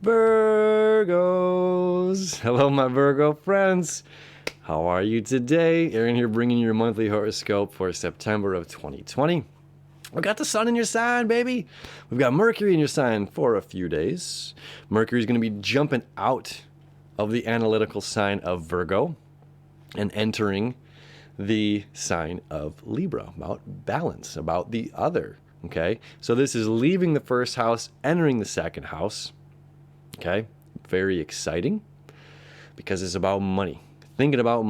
Virgos! Hello, my Virgo friends. How are you today? Aaron here bringing you your monthly horoscope for September of 2020. We got the sun in your sign, baby. We've got Mercury in your sign for a few days. Mercury is going to be jumping out of the analytical sign of Virgo and entering the sign of Libra, about balance, about the other. Okay, so this is leaving the first house, entering the second house. Okay, very exciting because it's about money, thinking about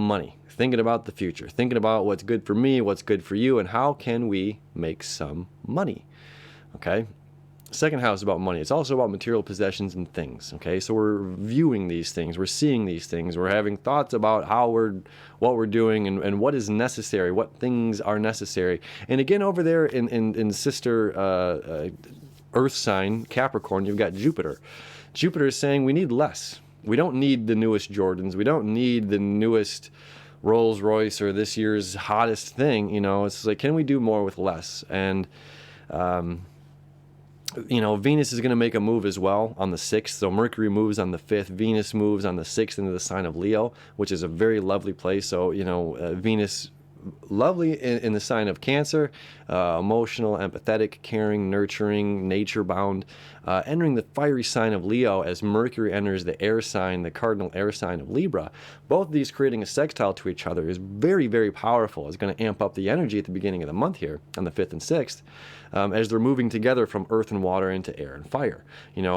the future, thinking about what's good for me, what's good for you, and how can we make some money. Okay, second house is about money. It's also about material possessions and things. Okay, so we're viewing these things, we're seeing these things, we're having thoughts about what we're doing and what is necessary, what things are necessary. And again, over there in sister Earth sign Capricorn, you've got Jupiter. Jupiter is saying we need less. We don't need the newest Jordans. We don't need the newest Rolls Royce or this year's hottest thing. You know, it's like, can we do more with less? And Venus is going to make a move as well on the 6th. So Mercury moves on the 5th. Venus moves on the 6th into the sign of Leo, which is a very lovely place. So, Venus, lovely in the sign of Cancer, emotional, empathetic, caring, nurturing, nature-bound, entering the fiery sign of Leo as Mercury enters the air sign, the cardinal air sign of Libra. Both of these creating a sextile to each other is very, very powerful. It's going to amp up the energy at the beginning of the month here on the 5th and 6th as they're moving together from earth and water into air and fire.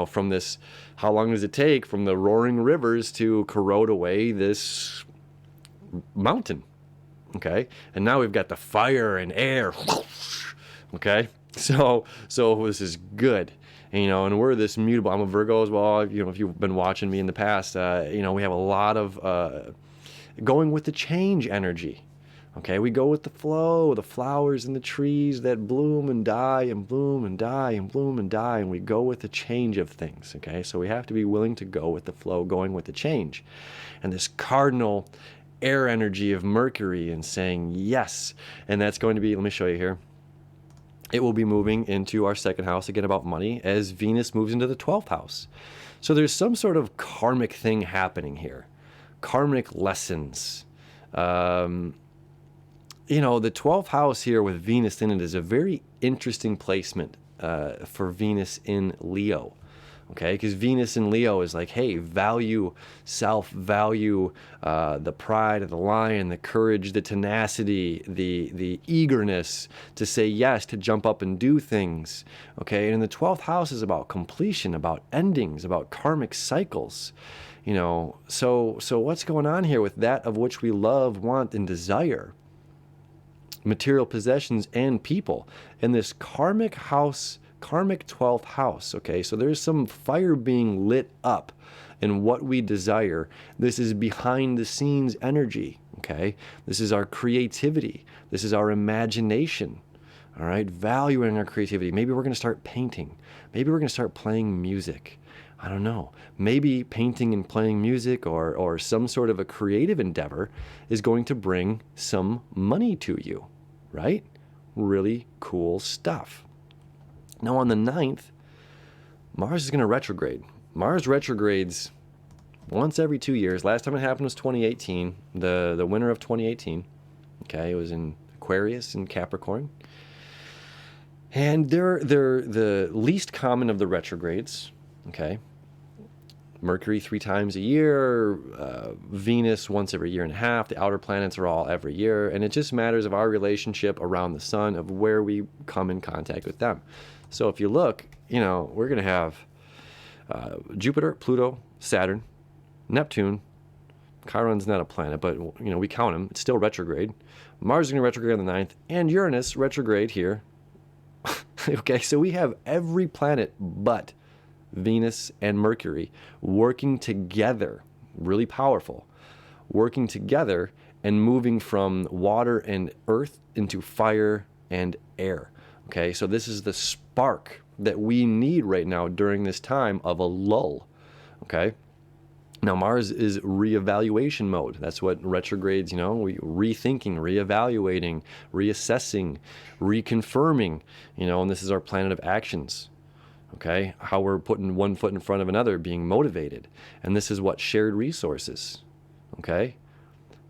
From this, how long does it take from the roaring rivers to corrode away this mountain? Okay, and now we've got the fire and air. Okay, so this is good. And we're this mutable. I'm a Virgo as well. If you've been watching me in the past, we have a lot of going with the change energy. Okay, we go with the flow, the flowers and the trees that bloom and die and bloom and die and bloom and die, and we go with the change of things. Okay, so we have to be willing to go with the flow, going with the change. And this cardinal air energy of Mercury and saying yes, and that's going to be, let me show you here. It will be moving into our second house, again about money, as Venus moves into the 12th house. So there's some sort of karmic thing happening here, karmic lessons. The 12th house here with Venus in it is a very interesting placement for Venus in Leo. Okay, because Venus in Leo is like, hey, value, self-value, the pride of the lion, the courage, the tenacity, the eagerness to say yes, to jump up and do things. Okay, and the 12th house is about completion, about endings, about karmic cycles. So what's going on here with that of which we love, want, and desire? Material possessions and people. And this karmic house, karmic 12th house, okay? So there's some fire being lit up in what we desire. This is behind the scenes energy, okay? This is our creativity. This is our imagination, all right? Valuing our creativity. Maybe we're going to start painting. Maybe we're going to start playing music. I don't know. Maybe painting and playing music or some sort of a creative endeavor is going to bring some money to you, right? Really cool stuff. Now on the 9th, Mars is going to retrograde. Mars retrogrades once every 2 years. Last time it happened was 2018, the winter of 2018. Okay, it was in Aquarius and Capricorn. And they're the least common of the retrogrades. Okay, Mercury 3 times a year, Venus once every year and a half. The outer planets are all every year, and it just matters of our relationship around the sun, of where we come in contact with them. So if you look, we're going to have Jupiter, Pluto, Saturn, Neptune. Chiron's not a planet, but we count them. It's still retrograde. Mars is going to retrograde on the 9th, and Uranus retrograde here. Okay, so we have every planet but Venus and Mercury working together, really powerful, working together and moving from water and earth into fire and air. Okay, so this is the spark that we need right now during this time of a lull. Okay, now Mars is reevaluation mode. That's what retrogrades, rethinking, reevaluating, reassessing, reconfirming, and this is our planet of actions. Okay, how we're putting one foot in front of another, being motivated. And this is what shared resources. Okay,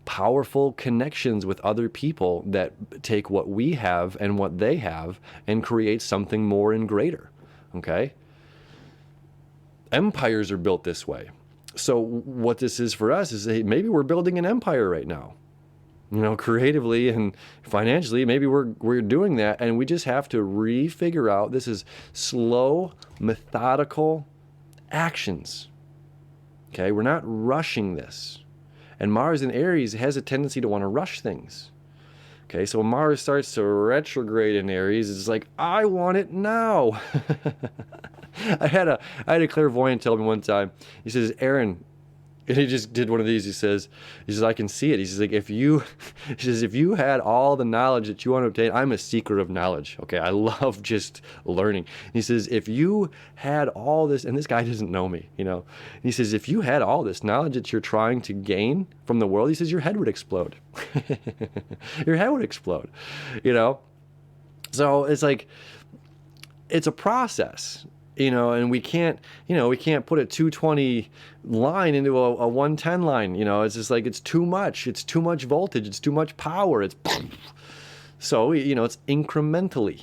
powerful connections with other people that take what we have and what they have and create something more and greater. Okay, empires are built this way. So what this is for us is, hey, maybe we're building an empire right now. You know, creatively and financially, maybe we're doing that, and we just have to refigure out. This is slow, methodical actions. Okay, we're not rushing this. And Mars in Aries has a tendency to want to rush things. Okay, so when Mars starts to retrograde in Aries, it's like, I want it now. I had a clairvoyant tell me one time. He says, Aaron, and he just did one of these. He says, I can see it. He says, like, if you had all the knowledge that you want to obtain, I'm a seeker of knowledge. Okay, I love just learning. He says, if you had all this, and this guy doesn't know me, you know. And he says, if you had all this knowledge that you're trying to gain from the world, he says, your head would explode. Your head would explode, you know. So it's like, it's a process. You know, and we can't put a 220 line into a 110 line. You know, it's just like, it's too much. It's too much voltage. It's too much power. It's so, you know, it's incrementally.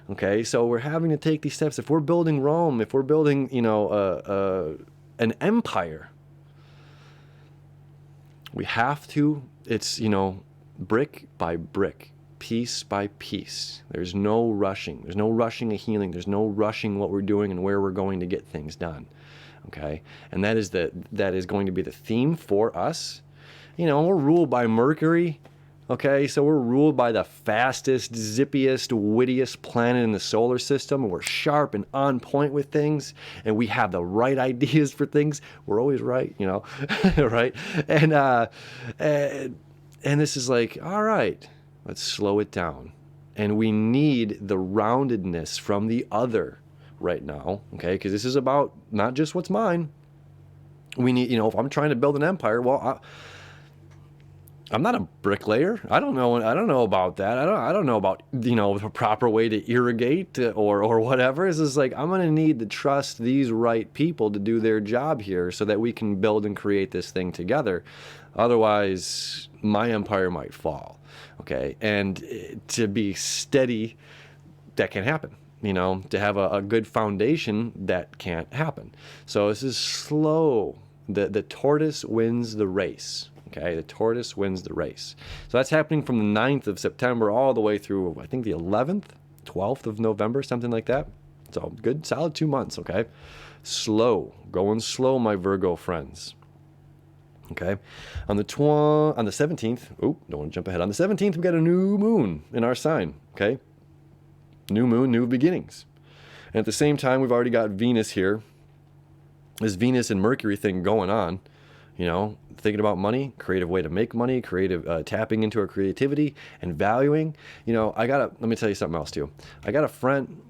Okay, so we're having to take these steps. If we're building Rome, if we're building, you know, an empire, we have to. It's, you know, brick by brick. Piece by piece. There's no rushing. There's no rushing a healing. There's no rushing what we're doing and where we're going to get things done. Okay? And that is going to be the theme for us. You know, we're ruled by Mercury. Okay? So we're ruled by the fastest, zippiest, wittiest planet in the solar system. And we're sharp and on point with things. And we have the right ideas for things. We're always right, you know. Right? And this is like, all right, let's slow it down. And we need the roundedness from the other right now, okay? Because this is about not just what's mine. We need, you know, if I'm trying to build an empire, well, I'm not a bricklayer. I don't know about that. I don't know about, you know, the proper way to irrigate or whatever. It's just like, I'm going to need to trust these right people to do their job here so that we can build and create this thing together. Otherwise, my empire might fall. Okay, and to be steady, that can't happen. You know, to have a good foundation, that can't happen. So this is slow. The tortoise wins the race. Okay, the tortoise wins the race. So that's happening from the 9th of September all the way through, I think, the 11th, 12th of November, something like that. So good, solid 2 months, okay? Slow, going slow, my Virgo friends. Okay, on the 17th, oh, don't want to jump ahead. On the 17th, we got a new moon in our sign, okay? New moon, new beginnings. And at the same time, we've already got Venus here. This Venus and Mercury thing going on, you know, thinking about money, creative way to make money, tapping into our creativity and valuing. You know, let me tell you something else too. I got a friend,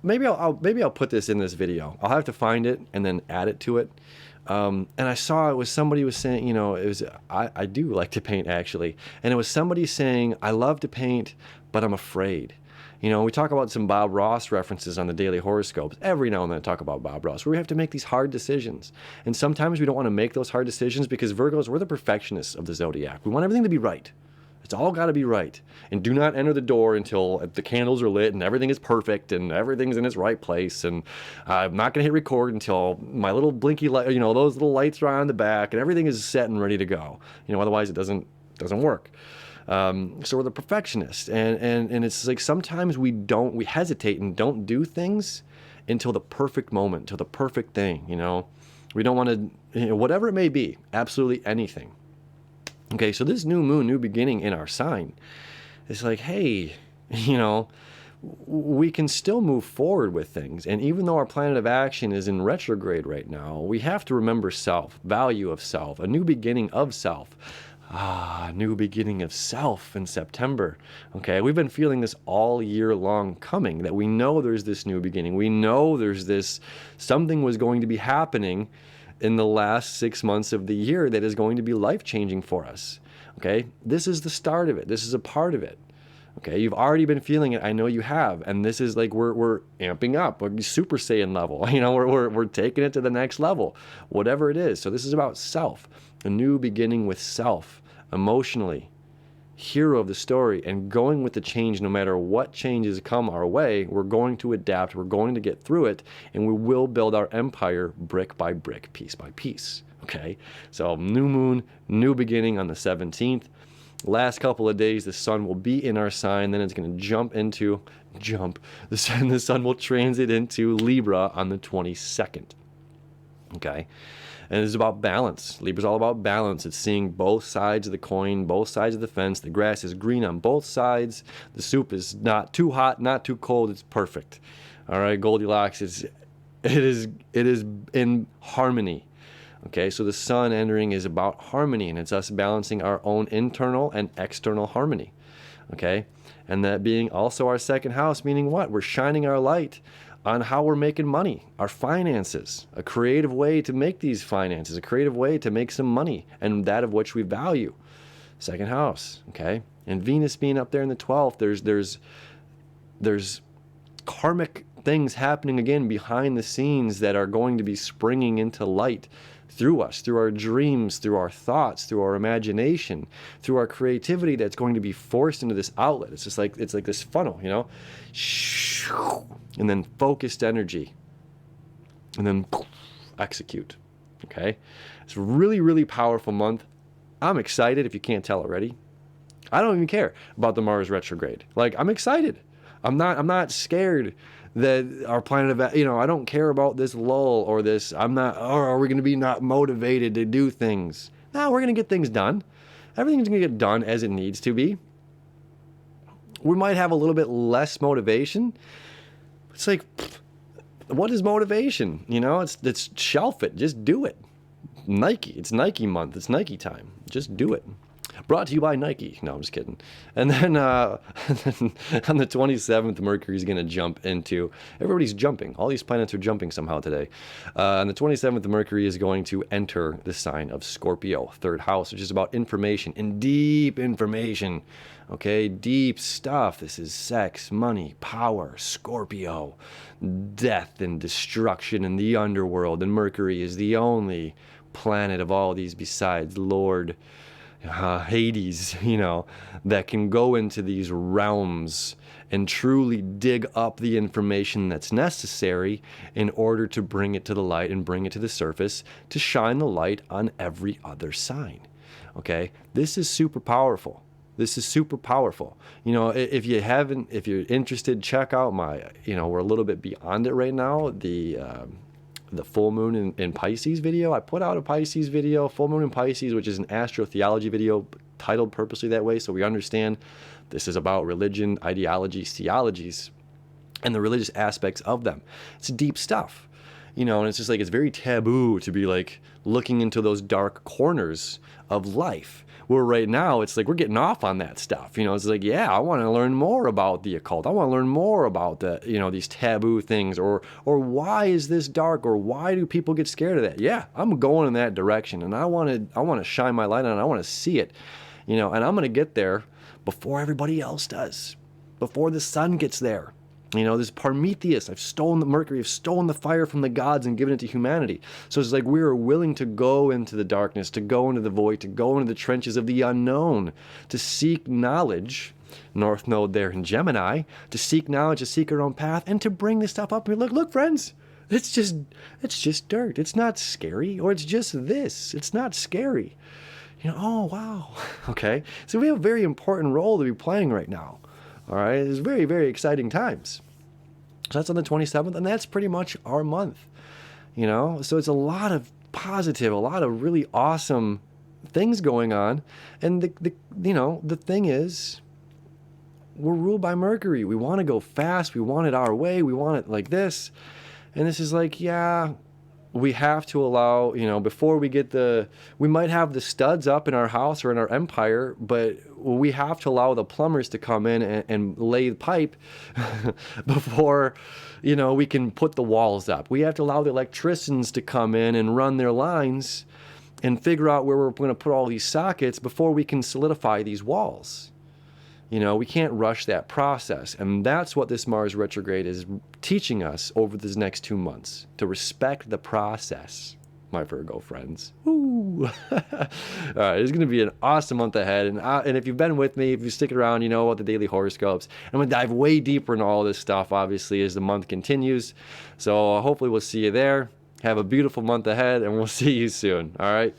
maybe I'll put this in this video. I'll have to find it and then add it to it. And I saw it was somebody was saying, you know, it was, I do like to paint actually. And it was somebody saying, I love to paint, but I'm afraid. You know, we talk about some Bob Ross references on the daily horoscopes. Every now and then I talk about Bob Ross, where we have to make these hard decisions. And sometimes we don't want to make those hard decisions because Virgos, we're the perfectionists of the zodiac. We want everything to be right. It's all got to be right. And do not enter the door until the candles are lit and everything is perfect and everything's in its right place. And I'm not going to hit record until my little blinky light, you know, those little lights are on the back and everything is set and ready to go. You know, otherwise it doesn't work. So we're the perfectionists. And it's like sometimes we hesitate and don't do things until the perfect moment, until the perfect thing, you know. We don't want to, you know, whatever it may be, absolutely anything. Okay, so this new moon, new beginning in our sign, it's like, hey, you know, we can still move forward with things. And even though our planet of action is in retrograde right now, we have to remember self, value of self, a new beginning of self. New beginning of self in September. Okay, we've been feeling this all year long coming, that we know there's this new beginning. We know there's this, something was going to be happening in the last 6 months of the year that is going to be life-changing for us. Okay, this is the start of it. This is a part of it. Okay, you've already been feeling it. I know you have, and this is like we're amping up. We're Super Saiyan level. We're taking it to the next level, whatever it is. So this is about self, a new beginning with self, emotionally, hero of the story, and going with the change. No matter what changes come our way, we're going to adapt. We're going to get through it, and we will build our empire brick by brick, piece by piece. Okay, so new moon, new beginning on the 17th. Last couple of days, the sun will be in our sign. Then it's going to the sun will transit into Libra on the 22nd. Okay. And it's about balance. Libra's all about balance. It's seeing both sides of the coin, both sides of the fence. The grass is green on both sides. The soup is not too hot, not too cold. It's perfect. All right. Goldilocks it is in harmony. Okay, so the sun entering is about harmony, and it's us balancing our own internal and external harmony. Okay, and that being also our second house, meaning what? We're shining our light on how we're making money, our finances, a creative way to make these finances, a creative way to make some money, and that of which we value. Second house, okay? And Venus being up there in the 12th, there's karmic things happening again behind the scenes that are going to be springing into light through us, through our dreams, through our thoughts, through our imagination, through our creativity, that's going to be forced into this outlet. It's just like, it's like this funnel, and then focused energy, and then execute. Okay, it's a really, really powerful month. I'm excited. If you can't tell already, I don't even care about the Mars retrograde. Like, I'm excited. I'm not scared that our planet, I don't care about this lull or this, are we going to be not motivated to do things? No, we're going to get things done. Everything's going to get done as it needs to be. We might have a little bit less motivation. It's like, what is motivation? It's shelf it. Just do it. Nike. It's Nike month. It's Nike time. Just do it. Brought to you by Nike. No, I'm just kidding. And then on the 27th, Mercury's going to jump into... Everybody's jumping. All these planets are jumping somehow today. On the 27th, Mercury is going to enter the sign of Scorpio, third house, which is about information and deep information. Okay, deep stuff. This is sex, money, power, Scorpio, death and destruction in the underworld. And Mercury is the only planet of all these besides Lord... Hades, that can go into these realms and truly dig up the information that's necessary in order to bring it to the light and bring it to the surface to shine the light on every other sign. Okay, this is super powerful. This is super powerful. If you're interested, check out my, we're a little bit beyond it right now. The full moon in Pisces video. I put out a Pisces video, full moon in Pisces, which is an astrotheology video titled purposely that way, so we understand this is about religion, ideologies, theologies, and the religious aspects of them. It's deep stuff, and it's just like, it's very taboo to be like looking into those dark corners of life. Where right now, it's like we're getting off on that stuff. It's like, yeah, I want to learn more about the occult. I want to learn more about these taboo things, or why is this dark, or why do people get scared of that? Yeah, I'm going in that direction, and I want to shine my light on it. I want to see it, and I'm going to get there before everybody else does, before the sun gets there. This Prometheus, I've stolen the Mercury, I've stolen the fire from the gods and given it to humanity. So it's like we are willing to go into the darkness, to go into the void, to go into the trenches of the unknown, to seek knowledge, North Node there in Gemini, to seek knowledge, to seek our own path, and to bring this stuff up. And look, friends, it's just dirt. It's not scary, or it's just this. It's not scary. Oh, wow. Okay. So we have a very important role to be playing right now. All right, it's very, very exciting times. So that's on the 27th, and that's pretty much our month. So it's a lot of positive, a lot of really awesome things going on. And the thing is, we're ruled by Mercury. We want to go fast. We want it our way. We want it like this. And this is like, yeah, we have to allow, before we get we might have the studs up in our house or in our empire, but we have to allow the plumbers to come in and lay the pipe before, we can put the walls up. We have to allow the electricians to come in and run their lines and figure out where we're going to put all these sockets before we can solidify these walls. You know, we can't rush that process. And that's what this Mars retrograde is teaching us over these next 2 months, to respect the process, my Virgo friends. Woo! All right, it's going to be an awesome month ahead. And if you've been with me, if you stick around, you know about the daily horoscopes. I'm going to dive way deeper into all this stuff, obviously, as the month continues. So hopefully we'll see you there. Have a beautiful month ahead, and we'll see you soon. All right?